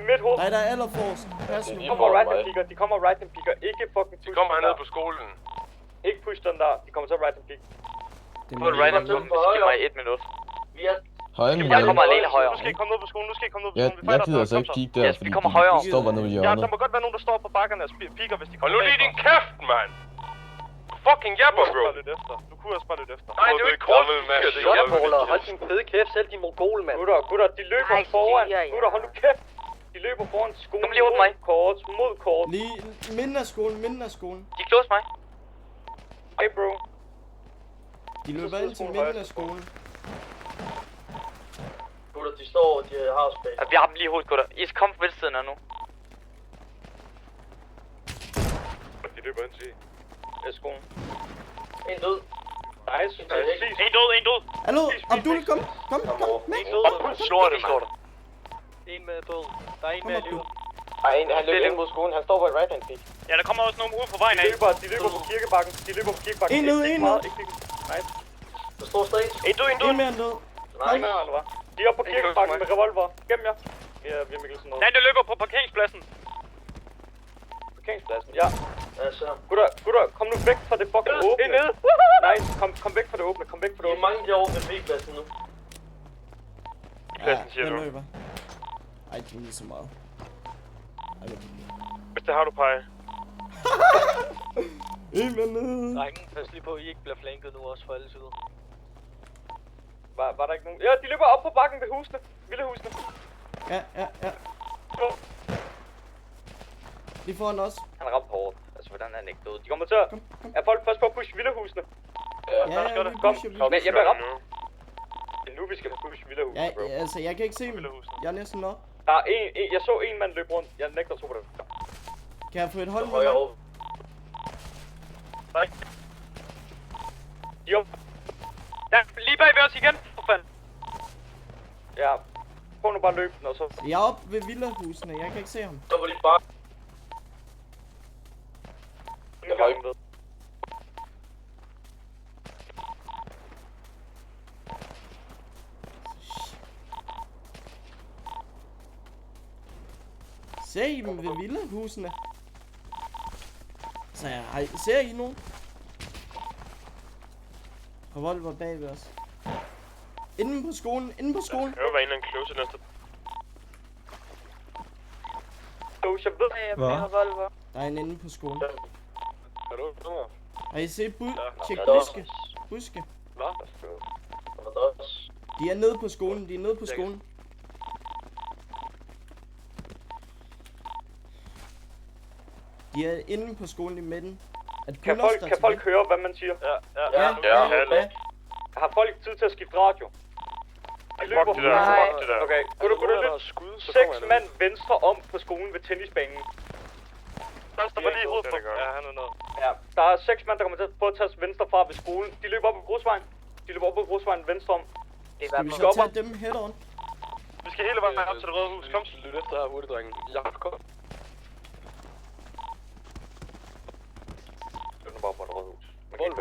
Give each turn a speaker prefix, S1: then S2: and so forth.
S1: Midthoved.
S2: Nej, der er allerforrest. Pas nu.
S1: De kommer right and picker. De kommer right and picker. Ikke fucking push.
S3: De kommer hernede på skolen.
S1: Ikke push den der. De kommer så right and pick.
S4: På right and pick. Giv mig 1 minut.
S5: Højre med
S4: Jeg kommer alene højere.
S1: Nu skal I komme ned på skolen. Nu skal I komme ned på
S5: Ja,
S1: skolen.
S5: jeg gider altså ikke kigge der,
S4: Yes, vi
S5: fordi
S4: kommer højere.
S5: de står bare nede i
S1: Ja,
S5: hjørnet.
S1: der må godt være nogen, der står på bakkerne og piker, hvis de
S3: Hold
S1: kommer
S3: nu lige din kæft, mand! Fucking jabber, bro!
S1: Du kunne også bare lidt efter.
S3: Nej, det er jo ikke kort, mand.
S4: Hold din fede kæft, selv din mogol, mand.
S1: Gutter, de løber foran. Gutter, hold nu kæft. De løber foran skolen.
S4: Kom lige ud på mig.
S1: Mod kort.
S2: Lige midten af skolen, midten af skolen.
S4: De close mig.
S1: Hey, bro.
S2: De løber ind til midten af skolen.
S6: Gutter, de står, de har space.
S4: Ja, vi har dem lige i hovedet, gutter. I skal komme på venstre siden af nu.
S3: De løber ind til.
S1: Skolen.
S6: En død.
S1: Nice.
S3: En død.
S2: Hallo, Abdul, kom med.
S3: Slår det, mand.
S6: En med død. Der er en
S2: Kom,
S6: med
S2: Abdul.
S1: Han løber ind mod skolen. Han står på et right hand pick.
S3: Ja, der kommer også nogen ude på vejen af.
S1: De løber på kirkebakken.
S2: En ned, en ned.
S1: Nice.
S6: Der står stadig.
S3: En død.
S2: En mere end død.
S1: Nej, eller hvad? De er oppe på kirkebakken med revolver. Gem jer. Ja, vi er Mikkelsen noget.
S3: Nej, der løber på parkeringspladsen.
S1: Parkeringspladsen, ja.
S6: Ja, så.
S1: Gutter, kom nu væk fra det fucking åbne.
S3: En nede.
S1: Nice, kom væk fra det åbne, kom væk fra det
S6: De er
S1: åbne.
S6: mange derovre ved B-pladsen nu.
S3: Pladsen, siger
S2: jeg
S3: du.
S2: løber. Ej, det er lige så meget.
S3: Hvis det har du peget.
S2: En mere nede.
S6: Drengen, pas lige på, at I ikke bliver flanket nu også for alle sider.
S1: Var der ikke nogen? Ja, de løber op på bakken ved husene. Villehusene.
S2: Ja. De får den også.
S4: Han ramte hårdt. Altså, hvordan er han ikke død?
S1: De kommer til at... Er folk først på at pushe villehusene?
S2: Ja, vi pusher, vi pusher.
S1: Men jeg bliver ramt. Det er nu, vi skal pushe villehusene,
S2: Ja,
S1: bro.
S2: altså, jeg kan ikke se dem. Jeg er næsten nok.
S1: Der er jeg så en mand løbe rundt. Jeg nægter at tro på det.
S2: Kan jeg få et hold med
S6: Højre
S2: mig?
S6: over.
S1: Nej. Jo.
S3: Ja, lige bag ved os igen. For fanden.
S1: Ja. Prøv nu bare at løbe den, og så...
S2: Jeg er oppe ved villahusene, jeg kan ikke se ham.
S6: Så var de bare...
S1: Jeg har ikke ved.
S2: Ser I dem ved villahusene? Så ser I nogen? Revolver bag ved os. Inde på skolen, inde på skolen.
S3: Jeg vil være en eller anden close næste.
S1: Jeg ved,
S6: Hvad?
S2: Der er en inde på skolen.
S3: Er du ude?
S2: Har I set tjek
S6: der er
S2: buske? Buske.
S3: Hvad?
S6: Og der er også...
S2: De er nede på skolen, de er nede på skolen. De er inde på skolen i midten.
S1: Kan folk høre, hvad man siger?
S2: Ja.
S1: Har folk tid til at skifte radio?
S3: Fuck det der, fuck det der.
S1: Okay, gutter, lyt. 6 mand venstre om på skolen ved tennisbanen.
S3: Der var lige i hovedet på. Ja, han er noget.
S1: Ja, der er 6 mand, der kommer til at prøve at tage venstre fra ved skolen. De løber op på grusvejen. Venstre om.
S2: Skal vi så tage dem head on?
S3: Vi skal hele vejen op til det røde hus. Kom.
S6: Lyt efter her hurtigt, drengen. Jakob, kom.
S1: Løb nu bare på det røde hus.